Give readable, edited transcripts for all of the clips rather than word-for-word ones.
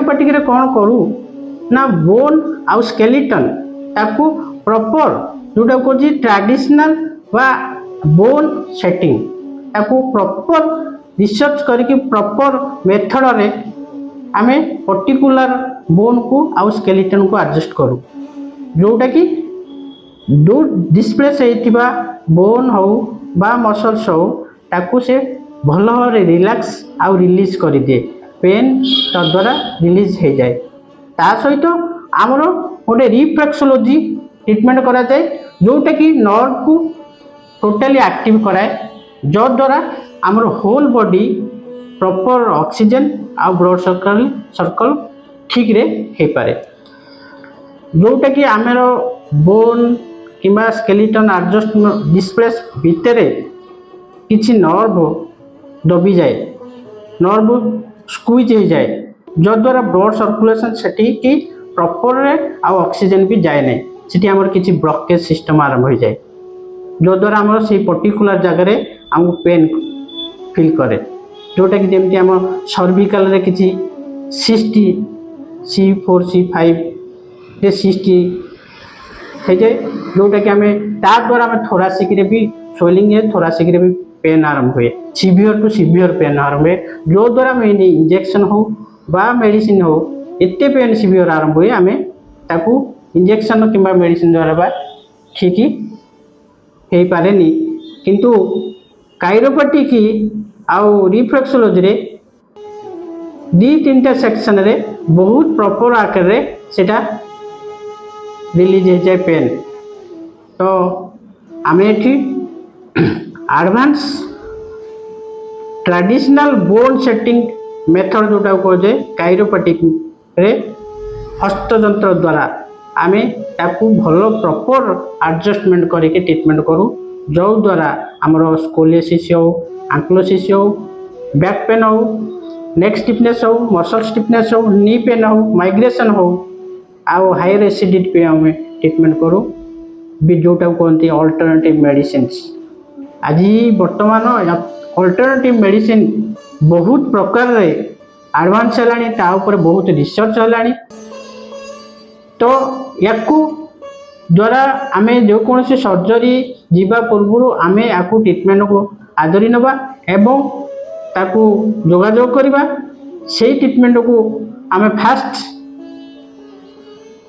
chiropractic रे कौन करूँ ना बोन आउ स्केलेटन ताकू प्रॉपर जोटा कौन ट्रेडिशनल वा बोन सेटिंग ताकू प्रॉपर रिसर्च करके प्रॉपर मेथड रे आमे पर्टिकुलर बोन को आउ स्केलेटन को एडजस्ट करूँ जोटा कि जो डिस्प्लेस होइतिबा बोन हो बा मसल्स हो ताकू से भल भाव रिलैक्स आउ रिलीज कर दिए पेन तद्वारा रिलीज हो जाए ता सहित आमर गोटे रिफ्लेक्सोलॉजी ट्रीटमेंट करा जाए जोटा कि नर्व को टोटाली एक्टिव कराए जद्वारा आमर होल बॉडी प्रॉपर ऑक्सीजन आ ब्लड सर्कल ठीक रे हे पारे जोटा कि आमर बोन किंबा स्केलेटन एडजस्ट डिस्प्लेस भितर किछि नर्व दबी जाए नर्व स्क्वीज हो जाए जद्वारा ब्लड सर्कुलेशन सेठी कि प्रॉपर आ ऑक्सीजन भी जाए नहीं सेठी हमर किछि ब्लॉकेज सिस्टम आरंभ हो जाए जद्वारा हमर से पर्टिकुलर जगह हमको पेन फील करे जोटा कि जेमती हम सर्विकल रे किछि सिस्टी C4 C5 जे सिस्टी है जाए जोटा कि हमें ता द्वारा हमें थोरासिक रे भी स्वेलिंग है थोरासिक रे भी पेन आरंभ हुए सीवियर टू सीवियर पेन आरंभ हुए जो द्वारा हमें इंजेक्शन हो बा मेडिसिन हो एते पेन सीवियर आरंभ हुए आम ताकू इंजेक्शन किंबा मेडिसिन द्वारा बा ठीक हो पारे किंतु काइरोप्रैक्टिक आउ रिफ्लेक्सोलॉजी रे दी तीनटा सेक्शन रे बहुत प्रॉपर आकार रे सेटा रिलीज हो जाए पेन तो आम एठी advance traditional bone setting method जोटा कहे काइरोप्रैक्टिक रे हस्तजंत्र द्वारा आम ताकू भल प्रॉपर एडजस्टमेंट करके ट्रीटमेंट करूँ जो द्वारा आमर स्कोलियोसिस हो एंक्लोसिस हो बैक पेन हो नेक स्टिफनेस हो मसल स्टिफनेस हो नी पेन हो माइग्रेशन हो आउ हायर एसिडिटी पे आम ट्रीटमेंट करूँ भी जोटा कहते अल्टरनेटिव मेडिसिन आज बर्तमान अल्टरनेटिव मेडिसिन बहुत प्रकार रे एडवांस है बहुत रिसर्च है तो याकू द्वारा आम जो कौन सर्जरी जीवा पूर्व आम या ट्रीटमेंट को आदरी नवा एवं ताकू जोगाजोग करवा से ट्रीटमेंट को आम फास्ट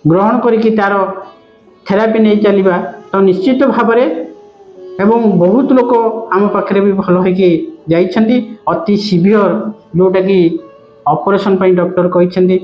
ग्रहण करिकी तार थेरापी नहीं चलवा तो निश्चित भाव एवं बहुत लोक आम पाखे भी भल होती अति सीवियर जोटा कि ऑपरेशन डॉक्टर कहते